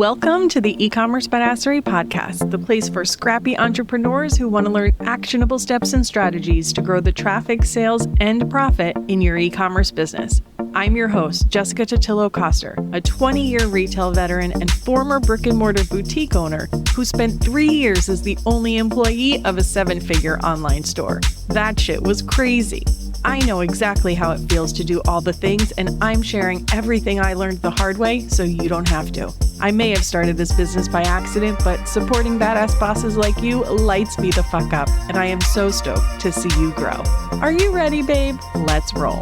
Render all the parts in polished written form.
Welcome to the E-commerce Badassery podcast, the place for scrappy entrepreneurs who want to learn actionable steps and strategies to grow the traffic, sales, and profit in your e-commerce business. I'm your host, Jessica Totillo-Coster, a 20-year retail veteran and former brick-and-mortar boutique owner who spent 3 years as the only employee of a 7-figure online store. That shit was crazy. I know exactly how it feels to do all the things, and I'm sharing everything I learned the hard way so you don't have to. I may have started this business by accident, but supporting badass bosses like you lights me the fuck up, and I am so stoked to see you grow. Are you ready, babe? Let's roll.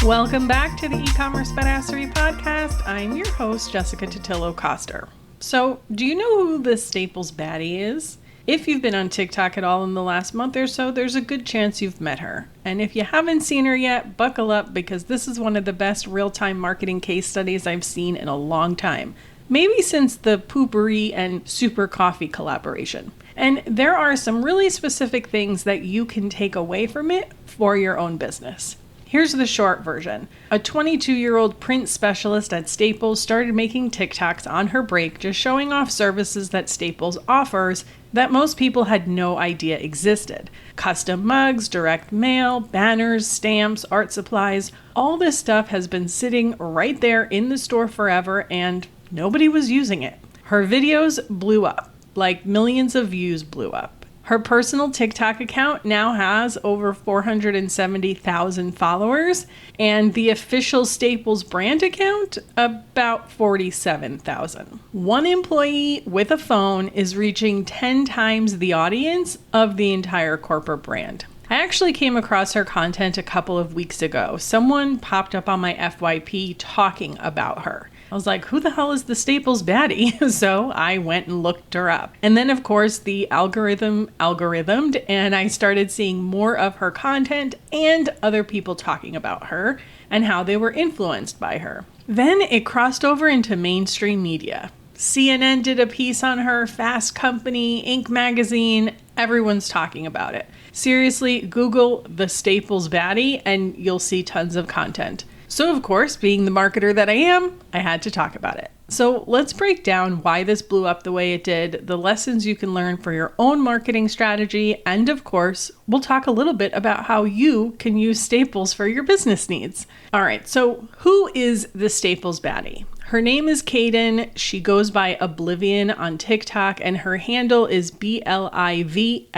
Welcome back to the E-commerce Badassery podcast. I'm your host, Jessica Totillo-Coster. So, do you know who the Staples Baddie is? If you've been on TikTok at all in the last month or so, there's a good chance you've met her. And if you haven't seen her yet, buckle up because this is one of the best real-time marketing case studies I've seen in a long time. Maybe since the Poopery and Super Coffee collaboration. And there are some really specific things that you can take away from it for your own business. Here's the short version. A 22-year-old print specialist at Staples started making TikToks on her break, just showing off services that Staples offers that most people had no idea existed. Custom mugs, direct mail, banners, stamps, art supplies. All this stuff has been sitting right there in the store forever and nobody was using it. Her videos blew up, like millions of views blew up. Her personal TikTok account now has over 470,000 followers, and the official Staples brand account, about 47,000. One employee with a phone is reaching 10 times the audience of the entire corporate brand. I actually came across her content a couple of weeks ago. Someone popped up on my FYP talking about her. I was like, who the hell is the Staples Baddie? So I went and looked her up. And then, of course, the algorithmed, and I started seeing more of her content and other people talking about her and how they were influenced by her. Then it crossed over into mainstream media. CNN did a piece on her, Fast Company, Inc. magazine, everyone's talking about it. Seriously, Google the Staples Baddie and you'll see tons of content. So of course, being the marketer that I am, I had to talk about it. So let's break down why this blew up the way it did, the lessons you can learn for your own marketing strategy, and of course, we'll talk a little bit about how you can use Staples for your business needs. All right, so who is the Staples Baddie? Her name is Kaden. She goes by Oblivion on TikTok, and her handle is BLIVXX.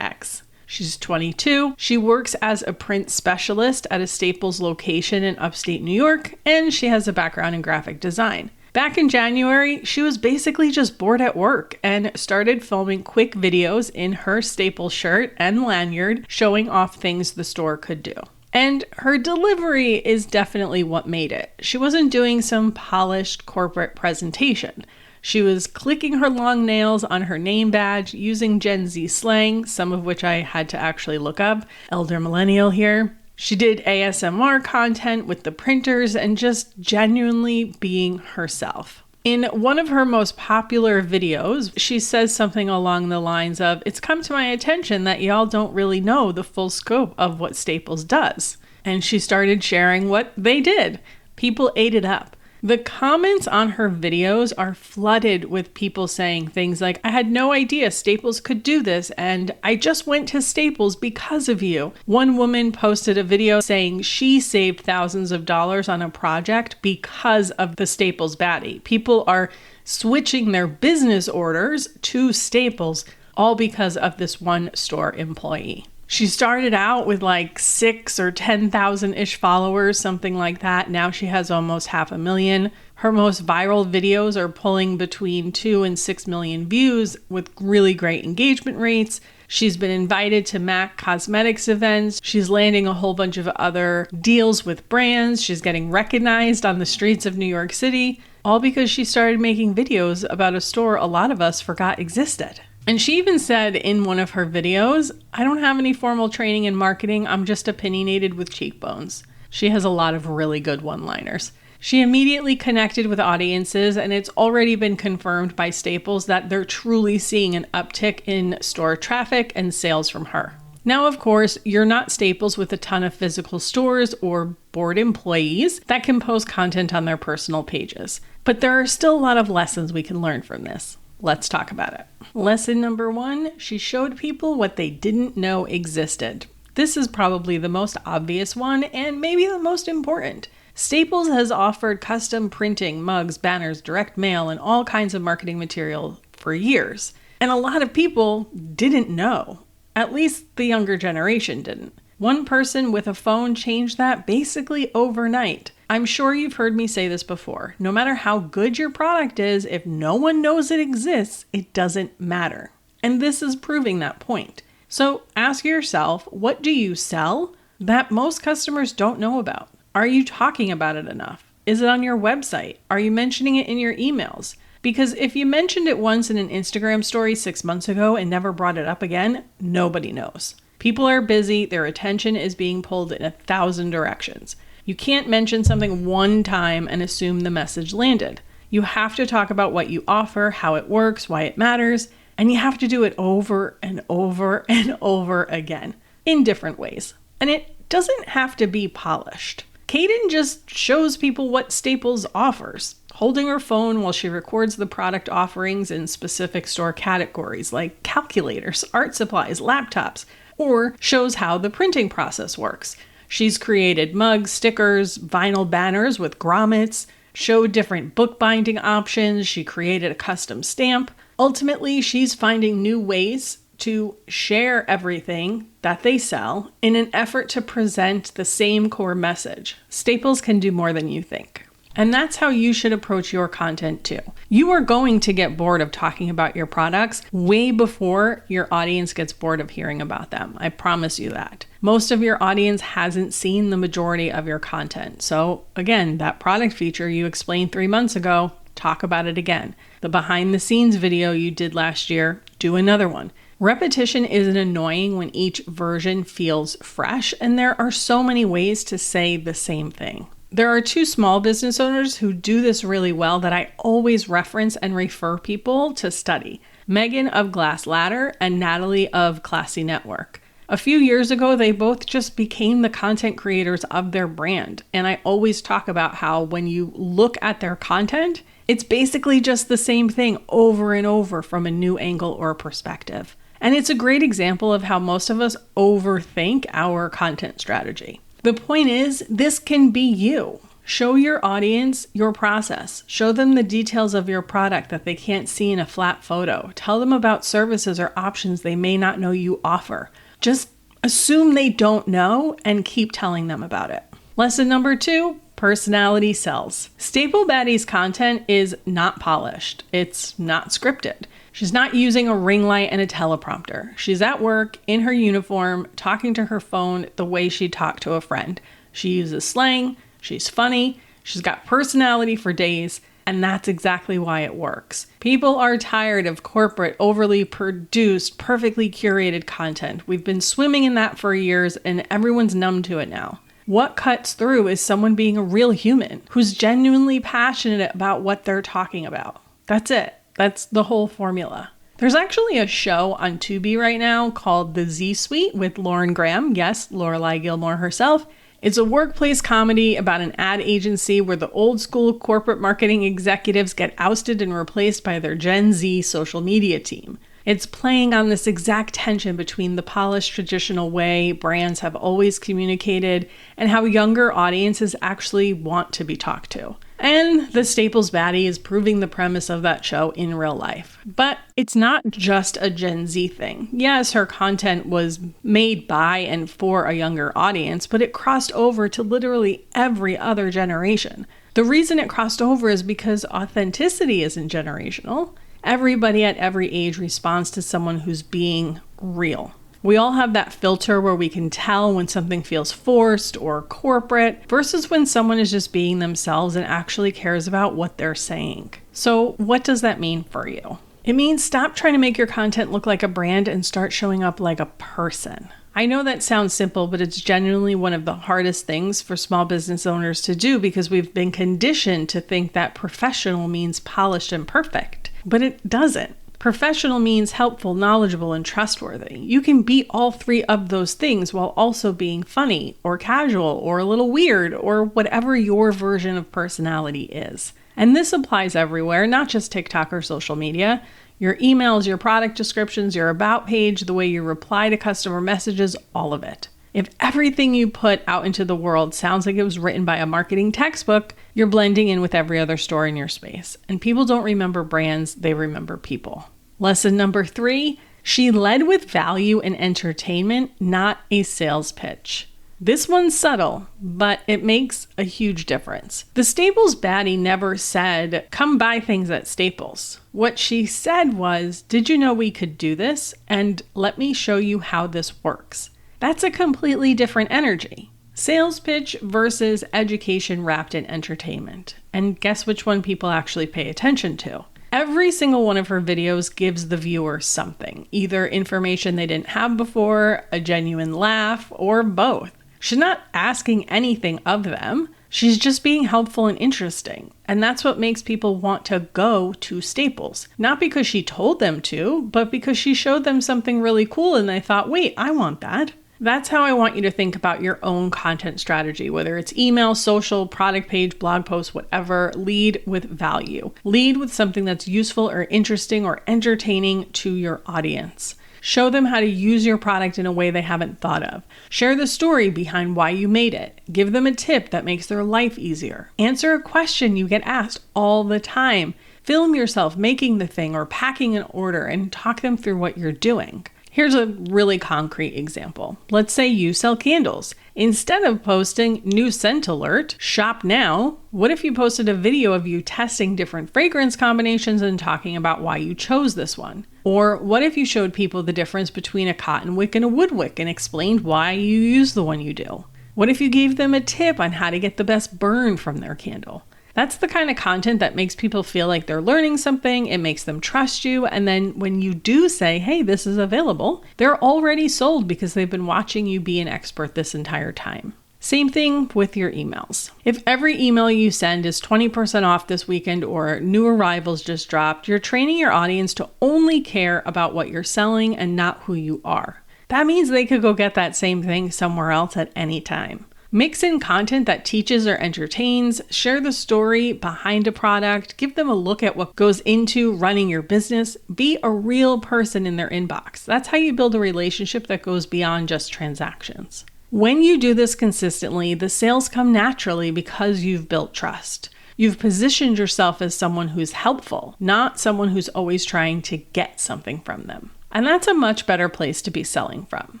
She's 22. She works as a print specialist at a Staples location in upstate New York, and she has a background in graphic design. Back in January, she was basically just bored at work and started filming quick videos in her Staples shirt and lanyard showing off things the store could do. And her delivery is definitely what made it. She wasn't doing some polished corporate presentation. She was clicking her long nails on her name badge using Gen Z slang, some of which I had to actually look up. Elder millennial here. She did ASMR content with the printers and just genuinely being herself. In one of her most popular videos, she says something along the lines of, "It's come to my attention that y'all don't really know the full scope of what Staples does." And she started sharing what they did. People ate it up. The comments on her videos are flooded with people saying things like, "I had no idea Staples could do this, and I just went to Staples because of you." One woman posted a video saying she saved thousands of dollars on a project because of the Staples Baddie. People are switching their business orders to Staples all because of this one store employee. She started out with like 6 or 10,000-ish followers, something like that. Now she has almost 500,000. Her most viral videos are pulling between 2 and 6 million views with really great engagement rates. She's been invited to MAC Cosmetics events. She's landing a whole bunch of other deals with brands. She's getting recognized on the streets of New York City, all because she started making videos about a store a lot of us forgot existed. And she even said in one of her videos, "I don't have any formal training in marketing. I'm just opinionated with cheekbones." She has a lot of really good one-liners. She immediately connected with audiences, and it's already been confirmed by Staples that they're truly seeing an uptick in store traffic and sales from her. Now, of course, you're not Staples with a ton of physical stores or bored employees that can post content on their personal pages. But there are still a lot of lessons we can learn from this. Let's talk about it. Lesson number 1, she showed people what they didn't know existed. This is probably the most obvious one and maybe the most important. Staples has offered custom printing, mugs, banners, direct mail, and all kinds of marketing material for years. And a lot of people didn't know. At least the younger generation didn't. One person with a phone changed that basically overnight. I'm sure you've heard me say this before. No matter how good your product is, if no one knows it exists, it doesn't matter. And this is proving that point. So ask yourself, what do you sell that most customers don't know about? Are you talking about it enough? Is it on your website? Are you mentioning it in your emails? Because if you mentioned it once in an Instagram story 6 months ago and never brought it up again, nobody knows. People are busy, their attention is being pulled in 1,000 directions. You can't mention something one time and assume the message landed. You have to talk about what you offer, how it works, why it matters, and you have to do it over and over and over again in different ways. And it doesn't have to be polished. Kaden just shows people what Staples offers, holding her phone while she records the product offerings in specific store categories like calculators, art supplies, laptops, or shows how the printing process works. She's created mugs, stickers, vinyl banners with grommets, showed different bookbinding options, she created a custom stamp. Ultimately, she's finding new ways to share everything that they sell in an effort to present the same core message. Staples can do more than you think. And that's how you should approach your content too. You are going to get bored of talking about your products way before your audience gets bored of hearing about them. I promise you that. Most of your audience hasn't seen the majority of your content. So again, that product feature you explained 3 months ago, talk about it again. The behind the scenes video you did last year, do another one. Repetition isn't annoying when each version feels fresh, and there are so many ways to say the same thing. There are 2 small business owners who do this really well that I always reference and refer people to study. Megan of Glass Ladder and Natalie of Classy Network. A few years ago, they both just became the content creators of their brand. And I always talk about how when you look at their content, it's basically just the same thing over and over from a new angle or perspective. And it's a great example of how most of us overthink our content strategy. The point is, this can be you. Show your audience your process. Show them the details of your product that they can't see in a flat photo. Tell them about services or options they may not know you offer. Just assume they don't know and keep telling them about it. Lesson number 2, personality sells. Staples Baddie's content is not polished. It's not scripted. She's not using a ring light and a teleprompter. She's at work, in her uniform, talking to her phone the way she'd talk to a friend. She uses slang, she's funny, she's got personality for days, and that's exactly why it works. People are tired of corporate, overly produced, perfectly curated content. We've been swimming in that for years, and everyone's numb to it now. What cuts through is someone being a real human who's genuinely passionate about what they're talking about. That's it. That's the whole formula. There's actually a show on Tubi right now called The Z-Suite with Lauren Graham. Yes, Lorelai Gilmore herself. It's a workplace comedy about an ad agency where the old school corporate marketing executives get ousted and replaced by their Gen Z social media team. It's playing on this exact tension between the polished traditional way brands have always communicated and how younger audiences actually want to be talked to. And the Staples Baddie is proving the premise of that show in real life. But it's not just a Gen Z thing. Yes, her content was made by and for a younger audience, but it crossed over to literally every other generation. The reason it crossed over is because authenticity isn't generational. Everybody at every age responds to someone who's being real. We all have that filter where we can tell when something feels forced or corporate versus when someone is just being themselves and actually cares about what they're saying. So what does that mean for you? It means stop trying to make your content look like a brand and start showing up like a person. I know that sounds simple, but it's genuinely one of the hardest things for small business owners to do because we've been conditioned to think that professional means polished and perfect, but it doesn't. Professional means helpful, knowledgeable, and trustworthy. You can be all three of those things while also being funny or casual or a little weird or whatever your version of personality is. And this applies everywhere, not just TikTok or social media. Your emails, your product descriptions, your about page, the way you reply to customer messages, all of it. If everything you put out into the world sounds like it was written by a marketing textbook, you're blending in with every other store in your space. And people don't remember brands, they remember people. Lesson number 3, she led with value and entertainment, not a sales pitch. This one's subtle, but it makes a huge difference. The Staples Baddie never said, come buy things at Staples. What she said was, did you know we could do this? And let me show you how this works. That's a completely different energy. Sales pitch versus education wrapped in entertainment. And guess which one people actually pay attention to? Every single one of her videos gives the viewer something, either information they didn't have before, a genuine laugh, or both. She's not asking anything of them. She's just being helpful and interesting. And that's what makes people want to go to Staples. Not because she told them to, but because she showed them something really cool and they thought, wait, I want that. That's how I want you to think about your own content strategy, whether it's email, social, product page, blog post, whatever. Lead with value. Lead with something that's useful or interesting or entertaining to your audience. Show them how to use your product in a way they haven't thought of. Share the story behind why you made it. Give them a tip that makes their life easier. Answer a question you get asked all the time. Film yourself making the thing or packing an order and talk them through what you're doing. Here's a really concrete example. Let's say you sell candles. Instead of posting new scent alert, shop now, what if you posted a video of you testing different fragrance combinations and talking about why you chose this one? Or what if you showed people the difference between a cotton wick and a wood wick and explained why you use the one you do? What if you gave them a tip on how to get the best burn from their candle? That's the kind of content that makes people feel like they're learning something. It makes them trust you. And then when you do say, hey, this is available, they're already sold because they've been watching you be an expert this entire time. Same thing with your emails. If every email you send is 20% off this weekend or new arrivals just dropped, you're training your audience to only care about what you're selling and not who you are. That means they could go get that same thing somewhere else at any time. Mix in content that teaches or entertains, share the story behind a product, give them a look at what goes into running your business, be a real person in their inbox. That's how you build a relationship that goes beyond just transactions. When you do this consistently, the sales come naturally because you've built trust. You've positioned yourself as someone who's helpful, not someone who's always trying to get something from them. And that's a much better place to be selling from.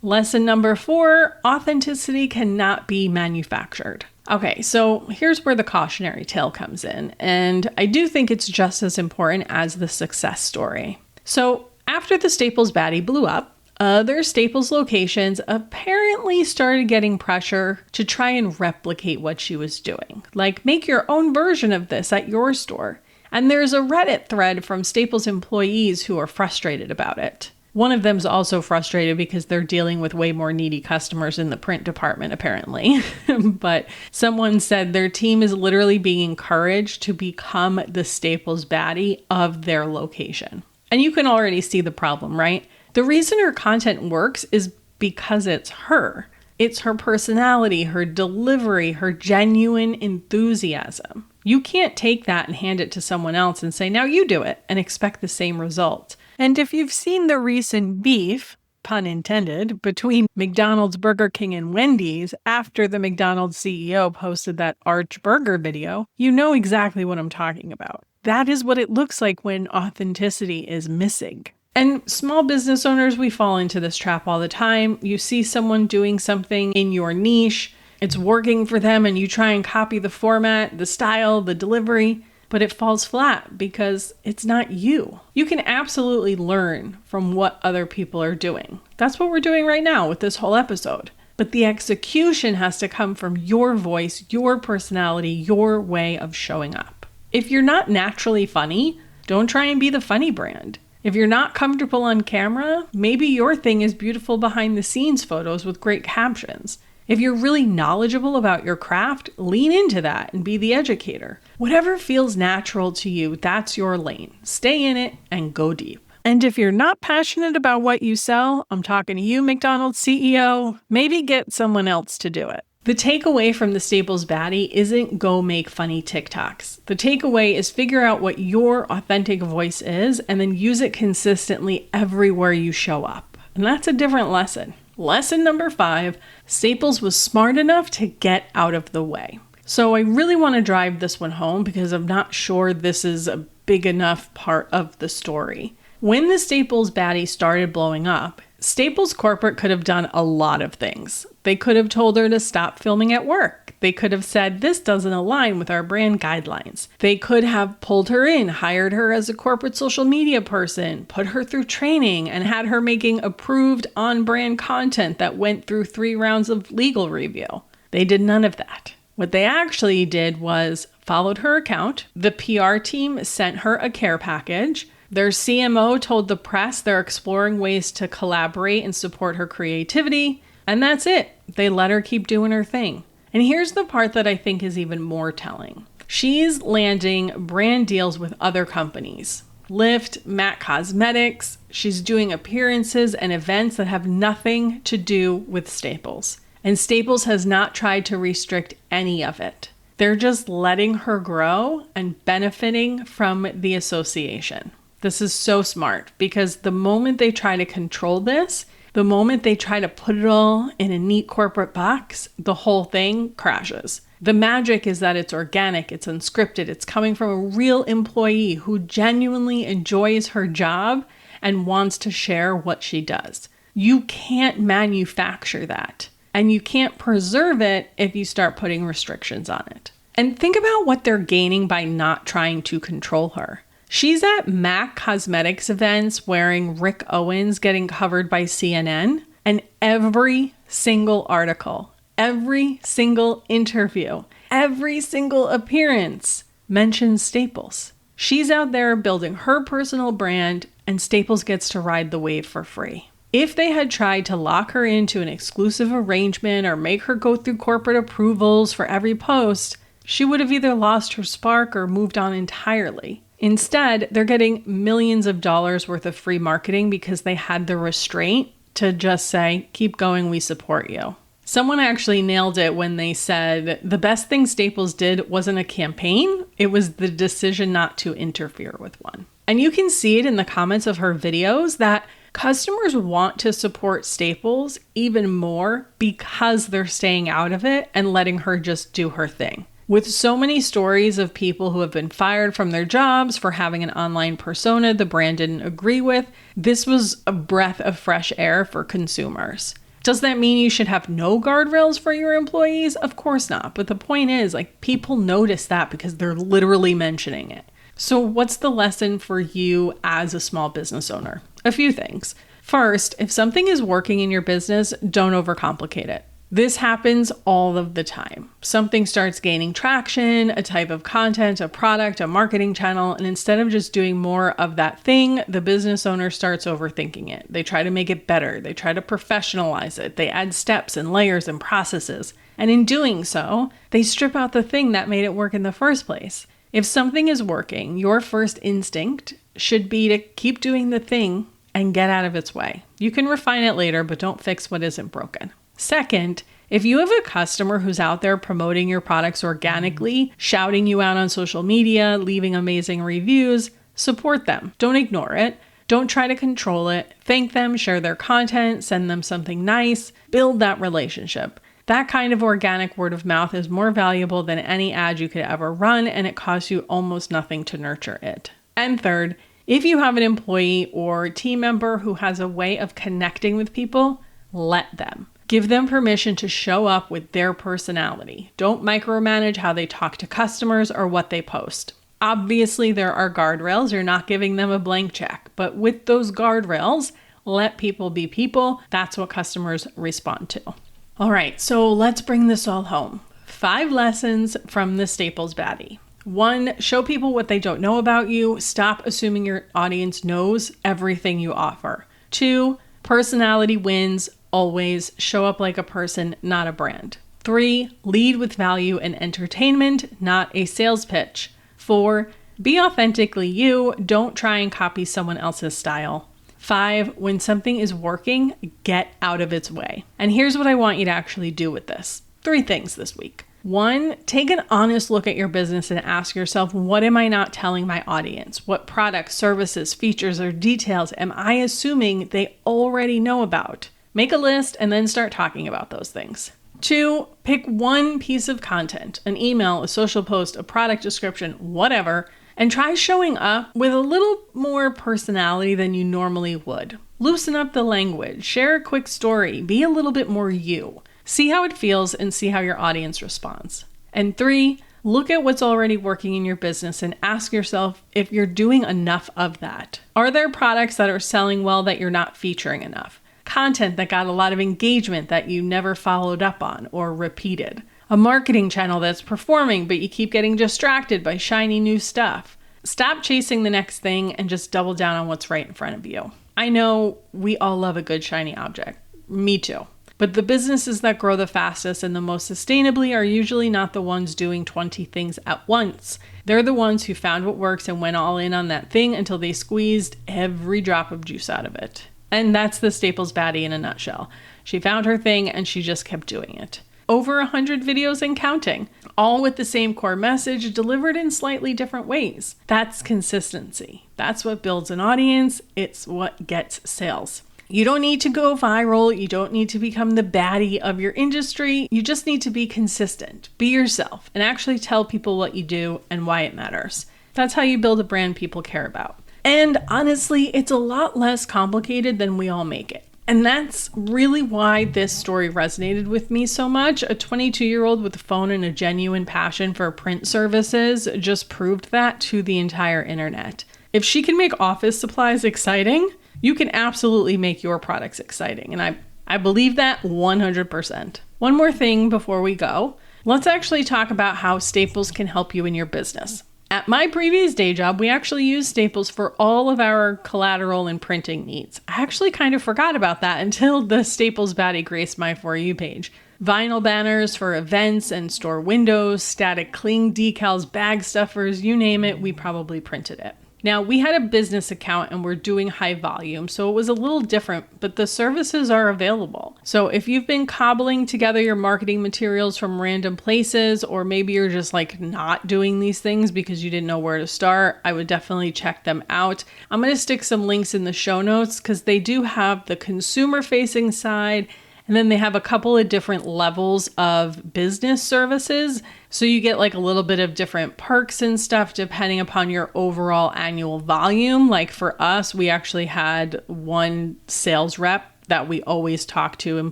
Lesson number 4, authenticity cannot be manufactured. Okay, so here's where the cautionary tale comes in, and I do think it's just as important as the success story. So after the Staples Baddie blew up, other Staples locations apparently started getting pressure to try and replicate what she was doing. Like, make your own version of this at your store. And there's a Reddit thread from Staples employees who are frustrated about it. One of them's also frustrated because they're dealing with way more needy customers in the print department, apparently. But someone said their team is literally being encouraged to become the Staples Baddie of their location. And you can already see the problem, right? The reason her content works is because it's her. It's her personality, her delivery, her genuine enthusiasm. You can't take that and hand it to someone else and say, now you do it, and expect the same result. And if you've seen the recent beef, pun intended, between McDonald's, Burger King, and Wendy's after the McDonald's CEO posted that Arch Burger video, you know exactly what I'm talking about. That is what it looks like when authenticity is missing. And small business owners, we fall into this trap all the time. You see someone doing something in your niche, it's working for them, and you try and copy the format, the style, the delivery, but it falls flat because it's not you. You can absolutely learn from what other people are doing. That's what we're doing right now with this whole episode. But the execution has to come from your voice, your personality, your way of showing up. If you're not naturally funny, don't try and be the funny brand. If you're not comfortable on camera, maybe your thing is beautiful behind the scenes photos with great captions. If you're really knowledgeable about your craft, lean into that and be the educator. Whatever feels natural to you, that's your lane. Stay in it and go deep. And if you're not passionate about what you sell, I'm talking to you, McDonald's CEO, maybe get someone else to do it. The takeaway from the Staples Baddie isn't go make funny TikToks. The takeaway is figure out what your authentic voice is and then use it consistently everywhere you show up. And that's a different lesson. Lesson number 5, Staples was smart enough to get out of the way. So I really want to drive this one home because I'm not sure this is a big enough part of the story. When the Staples Baddie started blowing up, Staples Corporate could have done a lot of things. They could have told her to stop filming at work. They could have said, this doesn't align with our brand guidelines. They could have pulled her in, hired her as a corporate social media person, put her through training, and had her making approved on-brand content that went through 3 rounds of legal review. They did none of that. What they actually did was followed her account. The PR team sent her a care package. Their CMO told the press they're exploring ways to collaborate and support her creativity. And that's it. They let her keep doing her thing. And here's the part that I think is even more telling. She's landing brand deals with other companies. Lyft, MAC Cosmetics. She's doing appearances and events that have nothing to do with Staples. And Staples has not tried to restrict any of it. They're just letting her grow and benefiting from the association. This is so smart because the moment they try to control this, the moment they try to put it all in a neat corporate box, the whole thing crashes. The magic is that it's organic, it's unscripted, it's coming from a real employee who genuinely enjoys her job and wants to share what she does. You can't manufacture that, and you can't preserve it if you start putting restrictions on it. And think about what they're gaining by not trying to control her. She's at MAC Cosmetics events wearing Rick Owens getting covered by CNN, and every single article, every single interview, every single appearance mentions Staples. She's out there building her personal brand, and Staples gets to ride the wave for free. If they had tried to lock her into an exclusive arrangement or make her go through corporate approvals for every post, she would have either lost her spark or moved on entirely. Instead, they're getting millions of dollars worth of free marketing because they had the restraint to just say, keep going, we support you. Someone actually nailed it when they said the best thing Staples did wasn't a campaign, it was the decision not to interfere with one. And you can see it in the comments of her videos that customers want to support Staples even more because they're staying out of it and letting her just do her thing. With so many stories of people who have been fired from their jobs for having an online persona the brand didn't agree with, this was a breath of fresh air for consumers. Does that mean you should have no guardrails for your employees? Of course not. But the point is, people notice that because they're literally mentioning it. So what's the lesson for you as a small business owner? A few things. First, if something is working in your business, don't overcomplicate it. This happens all of the time. Something starts gaining traction, a type of content, a product, a marketing channel, and instead of just doing more of that thing, the business owner starts overthinking it. They try to make it better. They try to professionalize it. They add steps and layers and processes. And in doing so, they strip out the thing that made it work in the first place. If something is working, your first instinct should be to keep doing the thing and get out of its way. You can refine it later, but don't fix what isn't broken. Second, if you have a customer who's out there promoting your products organically, shouting you out on social media, leaving amazing reviews, support them. Don't ignore it. Don't try to control it. Thank them, share their content, send them something nice, build that relationship. That kind of organic word of mouth is more valuable than any ad you could ever run, and it costs you almost nothing to nurture it. And third, if you have an employee or team member who has a way of connecting with people, let them. Give them permission to show up with their personality. Don't micromanage how they talk to customers or what they post. Obviously, there are guardrails. You're not giving them a blank check. But with those guardrails, let people be people. That's what customers respond to. All right, so let's bring this all home. 5 lessons from the Staples Baddie. 1, show people what they don't know about you. Stop assuming your audience knows everything you offer. 2, personality wins. Always show up like a person, not a brand. 3, lead with value and entertainment, not a sales pitch. 4, Be authentically you. Don't try and copy someone else's style. 5, when something is working, get out of its way. And here's what I want you to actually do with this. 3 things this week. 1, take an honest look at your business and ask yourself, what am I not telling my audience? What products, services, features, or details am I assuming they already know about? Make a list and then start talking about those things. 2, pick one piece of content, an email, a social post, a product description, whatever, and try showing up with a little more personality than you normally would. Loosen up the language, share a quick story, be a little bit more you. See how it feels and see how your audience responds. And 3, look at what's already working in your business and ask yourself if you're doing enough of that. Are there products that are selling well that you're not featuring enough? Content that got a lot of engagement that you never followed up on or repeated? A marketing channel that's performing but you keep getting distracted by shiny new stuff? Stop chasing the next thing and just double down on what's right in front of you. I know we all love a good shiny object. Me too. But the businesses that grow the fastest and the most sustainably are usually not the ones doing 20 things at once. They're the ones who found what works and went all in on that thing until they squeezed every drop of juice out of it. And that's the Staples Baddie in a nutshell. She found her thing and she just kept doing it. Over 100 videos and counting, all with the same core message delivered in slightly different ways. That's consistency. That's what builds an audience. It's what gets sales. You don't need to go viral. You don't need to become the baddie of your industry. You just need to be consistent, be yourself, and actually tell people what you do and why it matters. That's how you build a brand people care about. And honestly, it's a lot less complicated than we all make it. And that's really why this story resonated with me so much. A 22-year-old with a phone and a genuine passion for print services just proved that to the entire internet. If she can make office supplies exciting, you can absolutely make your products exciting. And I believe that 100%. One more thing before we go. Let's actually talk about how Staples can help you in your business. At my previous day job, we actually used Staples for all of our collateral and printing needs. I actually kind of forgot about that until the Staples Baddie graced my For You page. Vinyl banners for events and store windows, static cling decals, bag stuffers, you name it, we probably printed it. Now, we had a business account and we're doing high volume, so it was a little different, but the services are available. So if you've been cobbling together your marketing materials from random places, or maybe you're just like not doing these things because you didn't know where to start, I would definitely check them out. I'm going to stick some links in the show notes because they do have the consumer-facing side, and then they have a couple of different levels of business services. So you get like a little bit of different perks and stuff depending upon your overall annual volume. Like for us, we actually had one sales rep that we always talked to and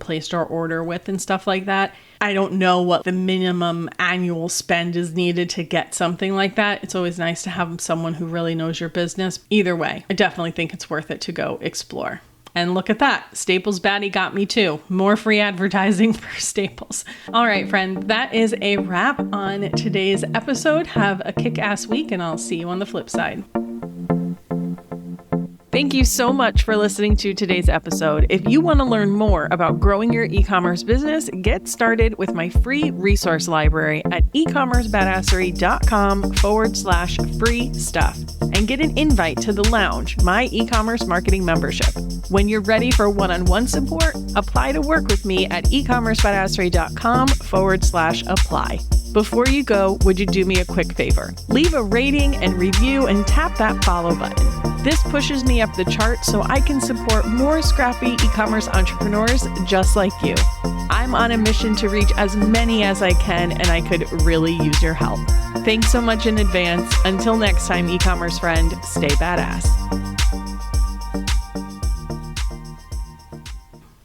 placed our order with and stuff like that. I don't know what the minimum annual spend is needed to get something like that. It's always nice to have someone who really knows your business. Either way, I definitely think it's worth it to go explore. And look at that. Staples Baddie got me too. More free advertising for Staples. All right, friend, that is a wrap on today's episode. Have a kick-ass week and I'll see you on the flip side. Thank you so much for listening to today's episode. If you want to learn more about growing your e-commerce business, get started with my free resource library at ecommercebadassery.com/free stuff and get an invite to the Lounge, my e-commerce marketing membership. When you're ready for one-on-one support, apply to work with me at ecommercebadassery.com/apply. Before you go, would you do me a quick favor? Leave a rating and review and tap that follow button. This pushes me up the chart so I can support more scrappy e-commerce entrepreneurs just like you. I'm on a mission to reach as many as I can, and I could really use your help. Thanks so much in advance. Until next time, e-commerce friend, stay badass.